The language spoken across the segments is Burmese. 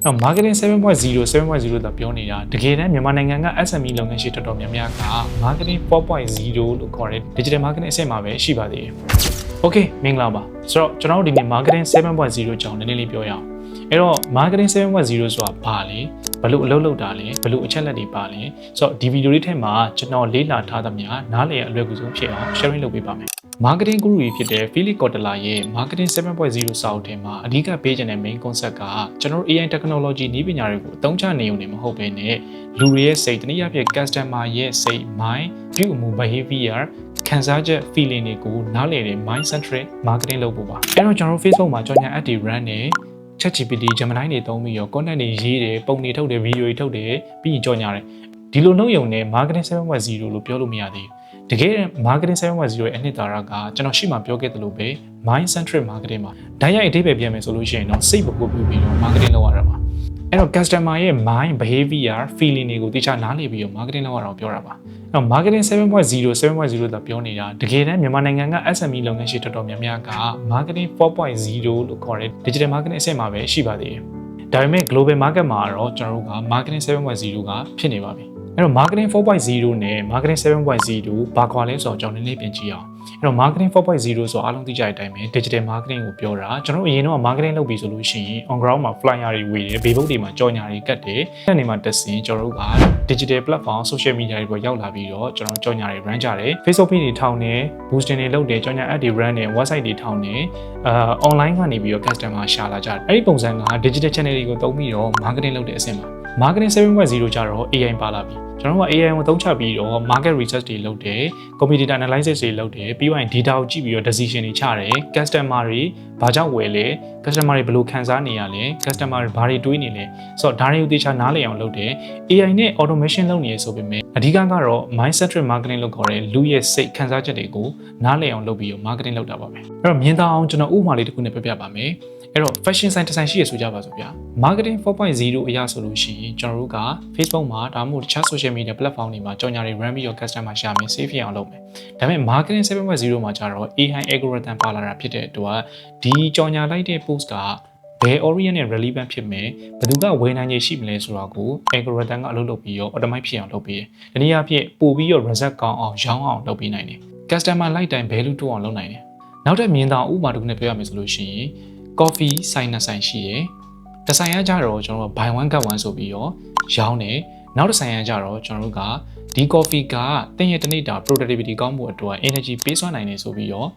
marketing 7.0 7.0 တာပြောနေတာတကယ်တမ်းမြန်မာနိုင်ငံက SME လုပ်ငန်းရှင်တော်တော်များများက marketing 4.0 လို့ခေါ်တဲ့ digital marketing အဆင့်မှာပဲရှိပါသေးတယ် Okay မင်္ဂလာပါဆိုတော့ကျွန်တော်တို့ဒီနေ့ marketing 7.0 ကြောင်းနည်းနည်းလေးပြောရအောင်အဲ့တော့ marketing 7.0 ဆိုတာဘာလဲဘယ်လိုအလုပ်လုပ်တာလဲဘယ်လိုအချက်လက်တွေပါလဲဆိုတော့ဒီဗီဒီယိုလေးထဲမှာကျွန်တော်လေ့လာထားသမျှနားလည်အလွယ်ကူဆုံးဖြစ်အောင် sharing လုပ်ပေးပါမယ် marketing guru ဖြစ်တဲ့ Philip Kotler ရဲ့ marketing 7.0 စာအုပ်ထဲမှာအဓိကပေးချင်တဲ့ main concept ကကျွန်တော်တို့ AI technology နည်းပညာတွေကိုအသုံးချနေုံနဲ့မဟုတ်ဘဲနဲ့လူတွေရဲ့စိတ်တနည်းအားဖြင့် customer ရဲ့စိတ် mind ပြုမှု behavior ခံစားချက် feeling တွေကိုနားလည်တဲ့ mind centric marketing လုပ်ဖို့ပါအဲ့တော့ကျွန်တော်တို့ Facebook မှာကြော်ညာ ad တွေ run နေ ChatGPT Gemini တွေသုံးပြီးတော့ content တွေရေးတယ်ပုံတွေထုတ်တယ်ဗီဒီယိုတွေထုတ်တယ်ပြီးရင်ကြော်ညာတယ်ဒီလိုနှုတ်ယုံနဲ့ marketing 7.0 လို့ပြောလို့မရသေးဘူးတကယ် marketing 7.0 ရဲ့အနှစ်သာရကကျွန်တော်ရှေ့မှာပြောခဲ့သလိုပဲ mind centric marketing မှာဓာတ်ရိုက်အဓိပ္ပာယ်ပြန်မယ်ဆိုလို့ရှိရင်တော့စိတ်ပုဂ္ဂိုလ်ပြုပြီးတော့ marketing လုပ်ရတာပါအဲ့တော့ customer ရဲ့ mind behavior feeling တွေကိုတိကျနားလည်ပြီးတော့ marketing လုပ်ရတာကိုပြောတာပါအဲ့တော့ marketing 7.0 7.0 တာပြောနေတာတကယ်တမ်းမြန်မာနိုင်ငံက SME လုပ်ငန်းရှင်တော်တော်များများက marketing 4.0 လို့ခေါ်တဲ့ digital marketing အဆင့်မှာပဲရှိပါသေးတယ်ဒါပေမဲ့ global market မှာတော့ကျွန်တော်တို့က marketing 7.0 ကဖြစ်နေပါပြီအဲ့တော့ marketing 4.0 နဲ့ marketing 7.0 ဘာကွာလဲဆိုတော့ကျွန်တော်နည်းနည်းပြင်ကြည့်အောင်အဲ့တော့ marketing 4.0 ဆိုအားလုံးသိကြတဲ့အတိုင်းပဲ digital marketing ကိုပြောတာကျွန်တော်အရင်တော့ marketing လုပ်ပြီးဆိုလို့ရှိရင် on ground မှာ flyer တွေဝေတယ် billboard တွေမှာကြော်ညာတွေကတ်တယ်အဲ့ဒီမှာတက်စင်ကျွန်တော်တို့က digital platform social media တွေပေါ်ရောက်လာပြီးတော့ကျွန်တော်ကြော်ညာတွေ run ကြတယ် Facebook page တွေထောင်တယ် boosting တွေလုပ်တယ်ကြော်ညာ ad တွေ run တယ် website တွေထောင်တယ်online ကနေပြီးတော့ customer ရှာလာကြတယ်အဲ့ဒီပုံစံက digital channel တွေကိုသုံးပြီးတော့ marketing လုပ်တဲ့အဆင့်မှာ marketing 7.0 ကျတော့ AI ပါလာပြီကျွန်တော်က AI ကိုသုံးချပြီးတော့ market research တွေလုပ်တယ် competitor analysis တွေလုပ်တယ်ပြီးရင် data ကိုကြည့်ပြီးတော့ decision တွေချတယ် customer တွေဘာကြောင့်ဝယ်လဲ customer တွေဘယ်လိုခံစားနေရလဲ customer တွေဘာတွေတွေးနေလဲဆိုတော့ဒါတွေကိုသေချာနားလည်အောင်လုပ်တယ် AI နဲ့ automation လုပ်နေရဆိုပေမဲ့အဓိကကတော့ mind centric marketing လို့ခေါ်တဲ့လူရဲ့စိတ်ခံစားချက်တွေကိုနားလည်အောင်လုပ်ပြီးတော့ marketing လုပ်တာပါပဲအဲ့တော့မြင်သာအောင်ကျွန်တော်ဥပမာလေးတစ်ခုနဲ့ပြပြပါမယ်အဲ့တော့ fashion sign တစ်ဆိုင်ရှိရဆိုကြပါစို့ဗျာ marketing 4.0 အရာဆိုလို့ရှိရင်ကျွန်တော်တို့က Facebook မှာဒါမှမဟုတ်တခြား social media platform တွေမှာကြော်ညာတွေ run ပြီးတော့ customer ရှာမယ် save ရအောင်လုပ်မယ်ဒါပေမဲ့ marketing 7.0 မှာကျတော့ AI algorithm ပါလာတာဖြစ်တဲ့အတွက်ဒီကြော်ညာလိုက်တဲ့ post ကဘယ် audience နဲ့ relevant ဖြစ်မယ်ဘယ်သူကဝယ်နိုင်ရရှိမလဲဆိုတာကို algorithm ကအလုပ်လုပ်ပြီးတော့ automate ဖြစ်အောင်လုပ်ပေးတယ်။ဒီနည်းအားဖြင့်ပို့ပြီးတော့ result ကောင်းအောင်ရောင်းအောင်လုပ်ပေးနိုင်တယ်။ customer like time value တိုးအောင်လုပ်နိုင်တယ်။နောက်ထပ်မြင်သာဥပမာတစ်ခုနဲ့ပြောရမယ်ဆိုလို့ရှိရင် coffee ဆိုင်နှစ်ဆိုင်ရှိတယ်။တစ်ဆိုင်ကကြတော့ကျွန်တော်တို့ buy one get one ဆိုပြီးတော့ရောင်းတယ်။နောက်တစ်ဆိုင်ကကြတော့ကျွန်တော်တို့ကဒီ coffee ကတင်ရတဲ့နေ့တာ productivity ကောင်းမှုအတွက် energy ပေးစွမ်းနိုင်တယ်ဆိုပြီးတော့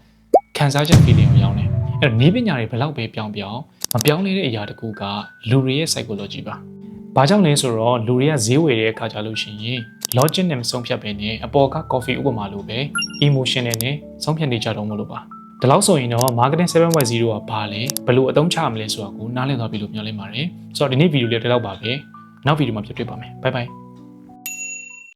ခံစားချက် feeling ကိုရောင်းတယ်။အဲ့တော့နည်းပညာတွေဘယ်လောက်ပဲပြောင်းပြောင်းမပြောင်းလဲတဲ့အရာတကူကလူတွေရဲ့ psychology ပါ။ဘာကြောင့်လဲဆိုတော့လူတွေကဈေးဝယ်တဲ့အခါကြလို့ရှိရင် logic နဲ့မဆုံးဖြတ်ဘဲနဲ့အပေါ်က coffee ဥပမာလိုပဲ emotion နဲ့ဆုံးဖြတ်နေကြတော့မလို့ပါ။ဒါလောက်ဆိုရင်တော့ marketing 7.0 ကဘာလဲဘယ်လိုအသုံးချမလဲဆိုတာကိုနားလည်သွားပြီလို့ပြောလိုက်ပါတယ်။ဆိုတော့ဒီနေ့ဗီဒီယိုလေးဒီလောက်ပါပဲ။နောက်ဗီဒီယိုမှာပြန်တွေ့ပါမယ်။ Bye bye